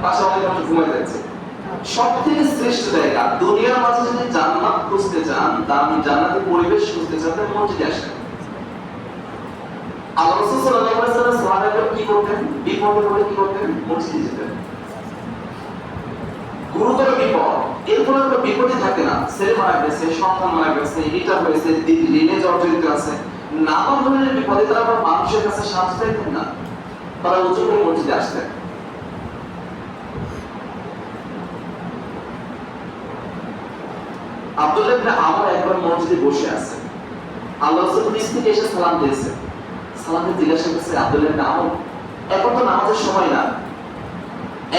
পাশে অনেক মানুষ ঘুমাই যাচ্ছে। সব থেকে শ্রেষ্ঠ জায়গা দুনিয়ার মাঝে যদি জান্নাত খুঁজতে চান, দামি জান্নাতের পরিবেশ খুঁজতে চান, তাহলে মসজিদে আসেন। আল্লাহ রাসূল সাল্লাল্লাহু আলাইহি ওয়াসাল্লাম সাহাবারা কি করতেন? বিপদে পড়লে কি করতেন? মসজিদে যেতেন। গুরুতর বিপদ, এরপর একটা বিপদই থাকে না, ছেলে মারা গেছে, সন্তান মারা গেছে, রিটার হয়েছে, ঋণে জর্জরিত আছে, নানান ধরনের বিপদে তারা মানুষের কাছে সাহায্য চাইতেন না, তারা উঁচু করে মসজিদে আসতেন। আব্দুল্লাহ ইবনে আমর একবার মসজিদে বসে আছে, আল্লাহ রাসূল নিজ থেকে এসে সালাম দিয়েছে। সালামে জিজ্ঞাসা করছে, আব্দুল্লাহ ইবনে আমর, এখন তো নামাজের সময় না,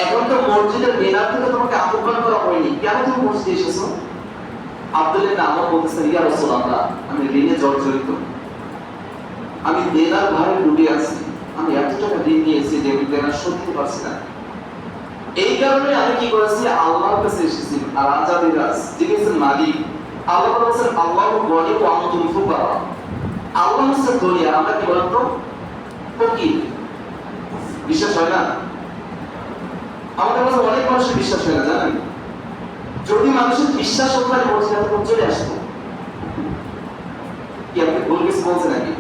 এখন তো মসজিদের মিনার থেকে তোমাকে আহ্বান করা হয়নি, কেন তুমি মসজিদে এসেছো? আব্দুল্লাহ ইবনে আমর বলতেছে, ইয়া রাসূলুল্লাহ, আমি ঋণে জর্জরিত, আমি দেনার ভারে ডুবে আছি, আমি এত টাকা ঋণ নিয়েছি যে আমি দেনা শোধ করতে পারছি না। এই কারণে আমি কি করেছি, আল্লাহর কাছে এসেছি। আর রাজ যিনি হচ্ছেন মালিক, আল্লাহ বলেছেন আল্লাহু গনি ওয়া আনতুম ফুকারা, আল্লাহ হচ্ছেন ধনী, আমরা কি বলতো ফকির। বিশ্বাস হয় না? আমাদের কাছে অনেক মানুষের বিশ্বাস হয় না, জানেন? যদি মানুষের বিশ্বাস হতো তাহলে মসজিদে এত চলে আসতো। কি আপনি ভুল কিছু বলছেন নাকি?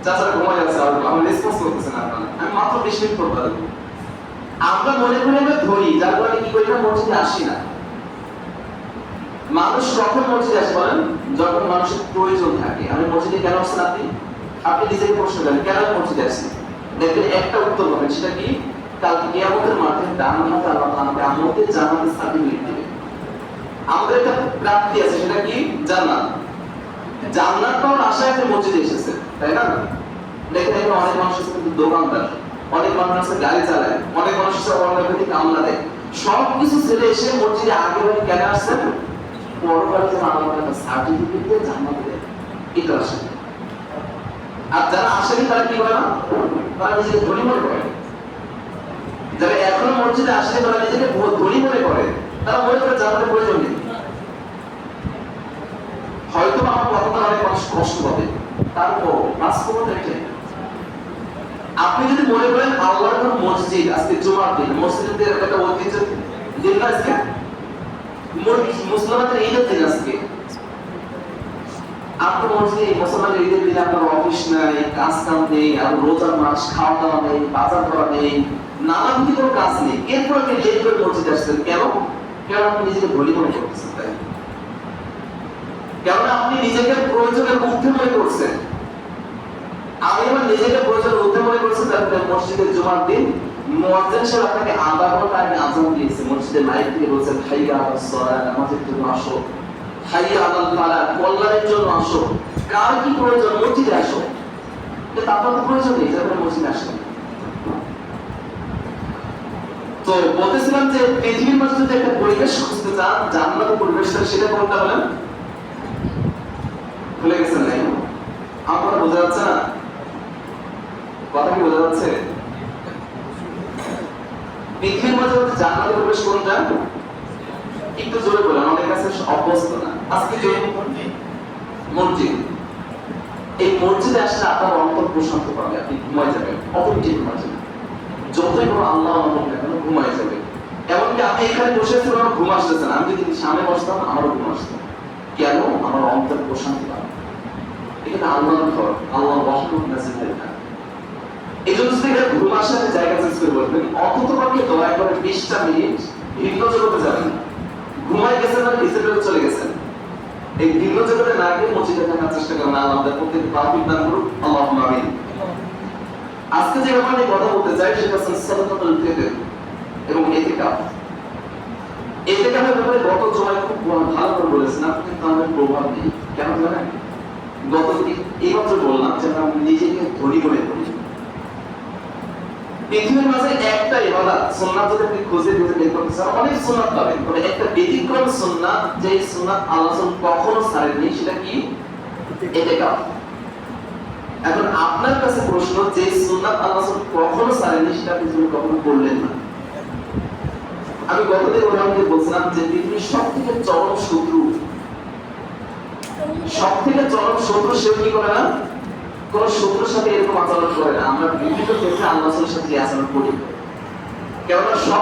চাচারা ঘুমায় যাচ্ছে, আমি রেসপন্স করতেছেন আপনারা, আমি মাত্র 20 মিনিট পর পারবো। আমরা মনে করি আমরা ধরি, যার কারণে কি করি না, মসজিদে আসি না। মানুষ কখন মসজিদে আসে বলেন? যখন মানুষের প্রয়োজন থাকে। আমি মসজিদে কেন আসছেন আপনি? আপনি নিজেকে প্রশ্ন করেন, কেন মসজিদে আসছেন? দেখবেন একটা উত্তর পাবেন, সেটা কি? কালকে কিয়ামতের মাঠে ডান হাতে আল্লাহ আমাকে আমাদের জান্নাতের সার্টিফিকেট দিবে। আমাদের একটা প্রাপ্তি আছে, সেটা কি? জান্নাত। জান্নাত পাওয়ার আশায় আপনি মসজিদে এসেছেন, তাই না? দেখেন এখানে অনেক মানুষ আছে কিন্তু দোকানদার, অনেক মানুষ আছে গাড়ি চালায়, অনেক মানুষ আছে অন্যের প্রতি কামনা দেয়। সবকিছু ছেড়ে এসে মসজিদে আগে ভাগে কেন আসছেন? পরকালে যেন আল্লাহ একটা সার্টিফিকেট দিয়ে জান্নাত দেয়, এটা আসে। আর যারা আসেনি তারা কি করে না? তারা নিজেকে ধনী মনে করে। যারা এখনো মসজিদে আসেনি তারা নিজেকে ধনী মনে করে, তারা মনে করে জান্নাতের প্রয়োজন নেই। হয়তো আমার কথা অনেক মানুষ কষ্ট পাবে, তারপর বাস্তবতা এটাই। আপনি যদি মনে করেন আল্লাহর কোন মসজিদ, আজকে জুমার দিন, মসজিদের একটা ঐতিহ্য দিন না আজকে, মুসলমানদের ঈদের দিন আজকে, আপনার মসজিদে মুসলমানদের ঈদের দিনে আপনার অফিস নাই, কাজ কাম নেই, আর রোজার মাস, খাওয়া দাওয়া নেই, বাজার করা নেই, নানাবিধ কোনো কাজ নেই, এরপর আপনি লেট করে মসজিদে আসছেন কেন? কারণ আপনি নিজেকে ধনী মনে করতেছেন, তাই? কারণ আপনি নিজেকে প্রয়োজনের ঊর্ধ্বে মনে করছেন। আমি আমার নিজেকে প্রয়োজনের ঊর্ধ্বে মনে করছি, তারপরে মসজিদের জুমার দিন মুয়াজ্জিন সাহেব আপনাকে আধা ঘন্টা আগে আযান দিয়েছে, মসজিদের মাইক থেকে বলছেন হাইয়া আলাস সালাত, নামাজের জন্য আসো, হাইয়া আলাল ফালাহ, কল্যাণের জন্য আসো। কার কি প্রয়োজন? মসজিদে আসো। কিন্তু আপনার তো প্রয়োজন নেই, তারপরে মসজিদে আসেন। তো বলতেছিলাম যে পৃথিবীর মাঝে যদি একটা পরিবেশ খুঁজতে চান, জান্নাতের পরিবেশটা, সেটা কোনটা বলেন? ভুলে গেছেন নাই? আপনারা বোঝা যাচ্ছে না? কথা কি বোঝা যাচ্ছে? পৃথিবীর মাঝে জান্নাতের পরিবেশ কোনটা? একটু জোরে বলেন, আমাদের কাছে অভ্যস্ত না। আজকে যে মসজিদ, এই মসজিদে আসলে আপনার অন্তর প্রশান্ত পাবে, আপনি ঘুমাই যাবেন, অটোমেটিক ঘুমাই যাবেন। যতই বড় আল্লাহ আমাদের না কেন ঘুমাই যাবে। এমনকি আমি এখানে বসে আছি, আমার ঘুম আসতেছে না, আমি যদি সামনে বসতাম আমারও ঘুম আসতো। কেন? আমার অন্তর প্রশান্তি পাবে। এখানে আল্লাহর ঘর, আল্লাহ রহমত নাযিল হয় না। এই জন্য যদি এটা ঘুম আসার জায়গা চেঞ্জ করে বলবেন, অন্তত পক্ষে দয়া করে 20টা মিনিট ভিন্ন জগতে যাবেন। ঘুমাই গেছেন না, ডিসেবল চলে গেছেন, এই ভিন্ন জগতে না গিয়ে মসজিদে থাকার চেষ্টা করেন। আল্লাহ আমাদের প্রত্যেককে তৌফিক দান করুন, আল্লাহুম্মা আমিন। আজকে যে ব্যাপারে নিয়ে কথা বলতে চাই সেটা হচ্ছে সালাতুল ফিতর এবং ইতিকাফ। ইতিকাফের ব্যাপারে গত জুমায় খুব ভালো করে বলেছেন আপনি, কিন্তু আমাদের প্রভাব নেই। কেন জানেন? গত এইমাত্র বললাম যে আমরা নিজেকে ধনী মনে করি। পৃথিবীর মাঝে একটা ইবাদত সুন্নাত যদি আপনি খুঁজে খুঁজে বের করতে চান, অনেক সুন্নাত পাবেন, তবে একটা ব্যতিক্রম সুন্নাত, যে সুন্নাত আল্লাহ কখনো ছাড়েননি, সেটা কি? ইতিকাফ। এখন আপনার কাছে প্রশ্ন, যে সুন্নাত আল্লাহ কখনো ছাড়েননি সেটা আপনি কখনো করলেন না। আমি গতদিন উদাহরণ দিয়ে বলছিলাম যে পৃথিবীর সবথেকে চরম শত্রু, সবথেকে চরম শত্রু সে কি করে না? কোন শত্রুর সাথে এরকম আচরণ করে না। আমরা বিভিন্ন ক্ষেত্রে আল্লাহর সাথে আচরণ করি, কেননা সব